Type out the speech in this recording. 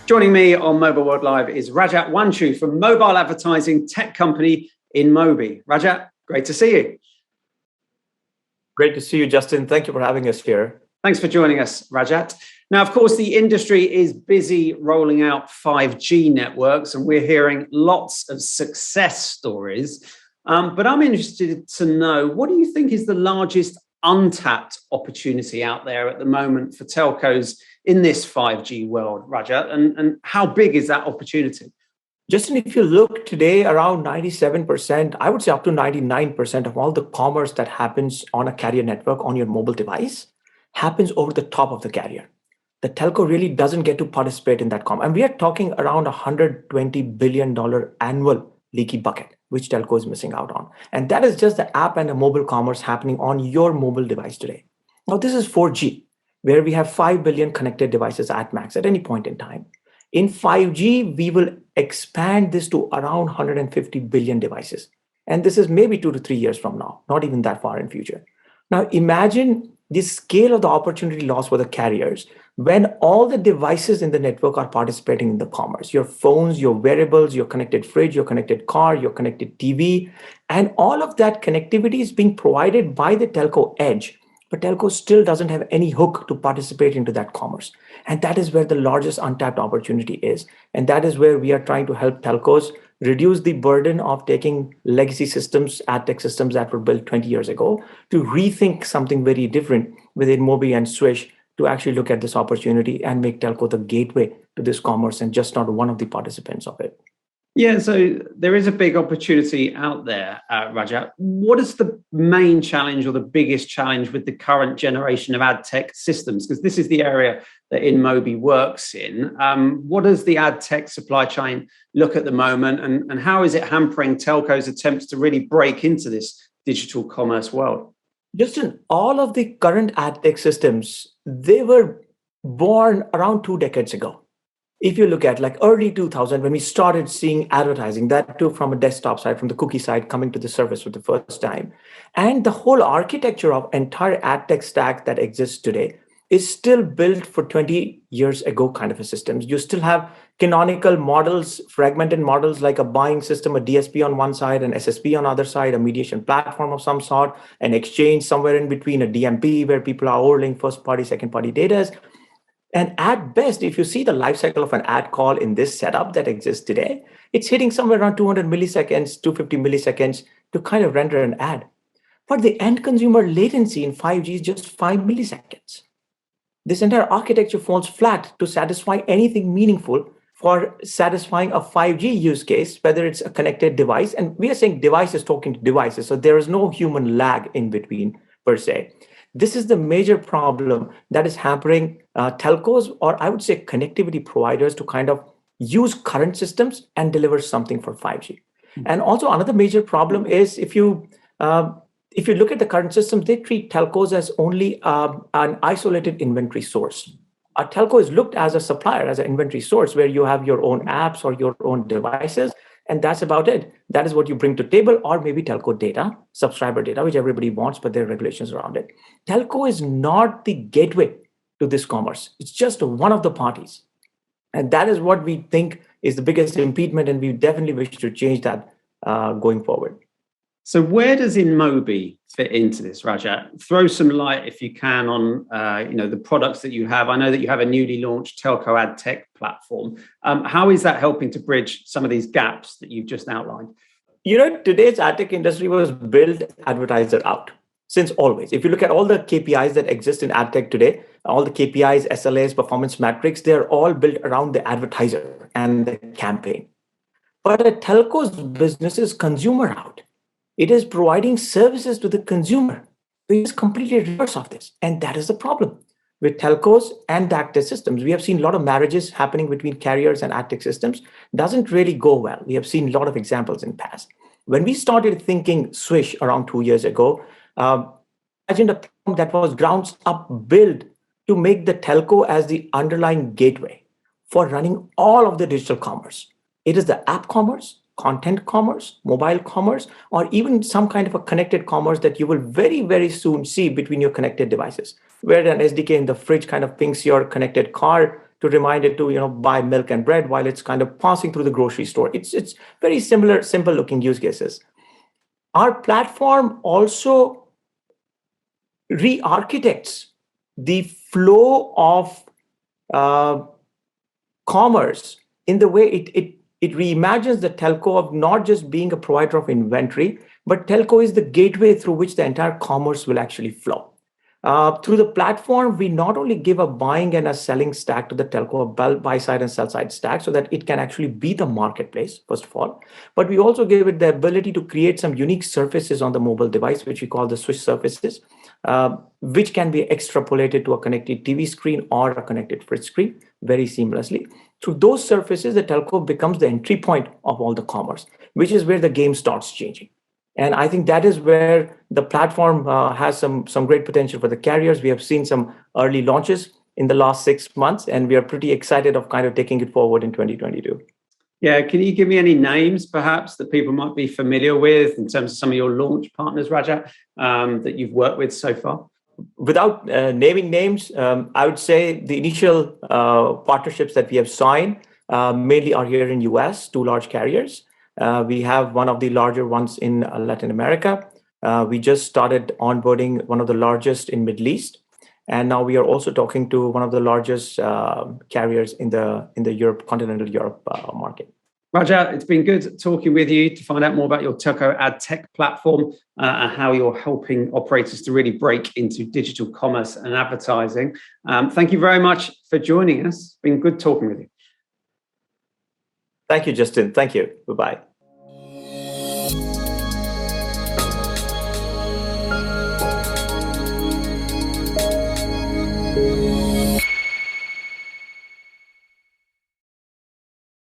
Joining me on Mobile World Live is Rajat Wanchoo from mobile advertising tech company InMobi. Rajat, great to see you. Great to see you, Justin. Thank you for having us here. Thanks for joining us, Rajat. Now, of course, the industry is busy rolling out 5G networks, and we're hearing lots of success stories. But I'm interested to know, what do you think is the largest untapped opportunity out there at the moment for telcos in this 5G world, Rajat? And how big is that opportunity? Justin, if you look today, around 97%, I would say up to 99% of all the commerce that happens on a carrier network on your mobile device happens over the top of the carrier. The telco really doesn't get to participate in that commerce. And we are talking around $120 billion annual leaky bucket, which telco is missing out on. And that is just the app and the mobile commerce happening on your mobile device today. Now, this is 4G, where we have 5 billion connected devices at max at any point in time. In 5G, we will expand this to around 150 billion devices. And this is maybe 2 to 3 years from now, not even that far in future. Now, imagine the scale of the opportunity loss for the carriers when all the devices in the network are participating in the commerce. Your phones, your wearables, your connected fridge, your connected car, your connected TV, and all of that connectivity is being provided by the telco edge. But telco still doesn't have any hook to participate into that commerce. And that is where the largest untapped opportunity is. And that is where we are trying to help telcos reduce the burden of taking legacy systems, ad tech systems that were built 20 years ago, to rethink something very different with InMobi and Swish to actually look at this opportunity and make telco the gateway to this commerce and just not one of the participants of it. Yeah, so there is a big opportunity out there, Rajat. What is the main challenge or the biggest challenge with the current generation of ad tech systems? Because this is the area that InMobi works in. What does the ad tech supply chain look at the moment, and how is it hampering telcos' attempts to really break into this digital commerce world? Justin, all of the current ad tech systems, they were born around 2 decades ago. If you look at like early 2000, when we started seeing advertising, that too from a desktop side, from the cookie side coming to the surface for the first time. And the whole architecture of entire ad tech stack that exists today is still built for 20 years ago kind of a systems. You still have canonical models, fragmented models like a buying system, a DSP on one side, an SSP on the other side, a mediation platform of some sort, an exchange somewhere in between, a DMP where people are overlaying first party, second party data. And at best, if you see the life cycle of an ad call in this setup that exists today, it's hitting somewhere around 200 milliseconds, 250 milliseconds to kind of render an ad. But the end consumer latency in 5G is just 5 milliseconds. This entire architecture falls flat to satisfy anything meaningful for satisfying a 5G use case, whether it's a connected device. And we are saying devices talking to devices, so there is no human lag in between per se. This is the major problem that is hampering telcos, or I would say connectivity providers, to kind of use current systems and deliver something for 5G. And also another major problem is if you look at the current systems, they treat telcos as only an isolated inventory source. A telco is looked as a supplier, as an inventory source, where you have your own apps or your own devices. And that's about it. That is what you bring to table, or maybe telco data, subscriber data, which everybody wants, but there are regulations around it. Telco is not the gateway to this commerce. It's just one of the parties. And that is what we think is the biggest impediment, and we definitely wish to change that going forward. So where does InMobi fit into this, Rajat? Throw some light, if you can, on the products that you have. I know that you have a newly launched telco ad tech platform. How is that helping to bridge some of these gaps that you've just outlined? Today's ad tech industry was built advertiser out since always. If you look at all the KPIs that exist in ad tech today, all the KPIs, SLAs, performance metrics, they're all built around the advertiser and the campaign. But a telco's business is consumer out. It is providing services to the consumer. It is completely reverse of this. And that is the problem with telcos and ad tech systems. We have seen a lot of marriages happening between carriers and ad tech systems. Doesn't really go well. We have seen a lot of examples in the past. When we started thinking Swish around 2 years ago, imagine a platform that was grounds up built to make the telco as the underlying gateway for running all of the digital commerce. It is the app commerce, content commerce, mobile commerce, or even some kind of a connected commerce that you will very, very soon see between your connected devices, where an SDK in the fridge kind of pings your connected car to remind it to buy milk and bread while it's kind of passing through the grocery store. It's very similar, simple looking use cases. Our platform also re-architects the flow of commerce in the way it reimagines the telco of not just being a provider of inventory, but telco is the gateway through which the entire commerce will actually flow. Through the platform, we not only give a buying and a selling stack to the telco, a buy side and sell side stack, so that it can actually be the marketplace, first of all, but we also give it the ability to create some unique surfaces on the mobile device, which we call the switch surfaces, which can be extrapolated to a connected TV screen or a connected fridge screen very seamlessly. Through those surfaces, the telco becomes the entry point of all the commerce, which is where the game starts changing. And I think that is where the platform has some great potential for the carriers. We have seen some early launches in the last 6 months, and we are pretty excited of kind of taking it forward in 2022. Yeah, can you give me any names perhaps that people might be familiar with in terms of some of your launch partners, Rajat, that you've worked with so far? Without naming names, I would say the initial partnerships that we have signed mainly are here in US, 2 large carriers. We have one of the larger ones in Latin America. We just started onboarding one of the largest in Middle East, and now we are also talking to one of the largest carriers in the continental Europe market. Rajat, it's been good talking with you to find out more about your telco ad tech platform and how you're helping operators to really break into digital commerce and advertising. Thank you very much for joining us. It's been good talking with you. Thank you, Justin. Thank you. Bye-bye.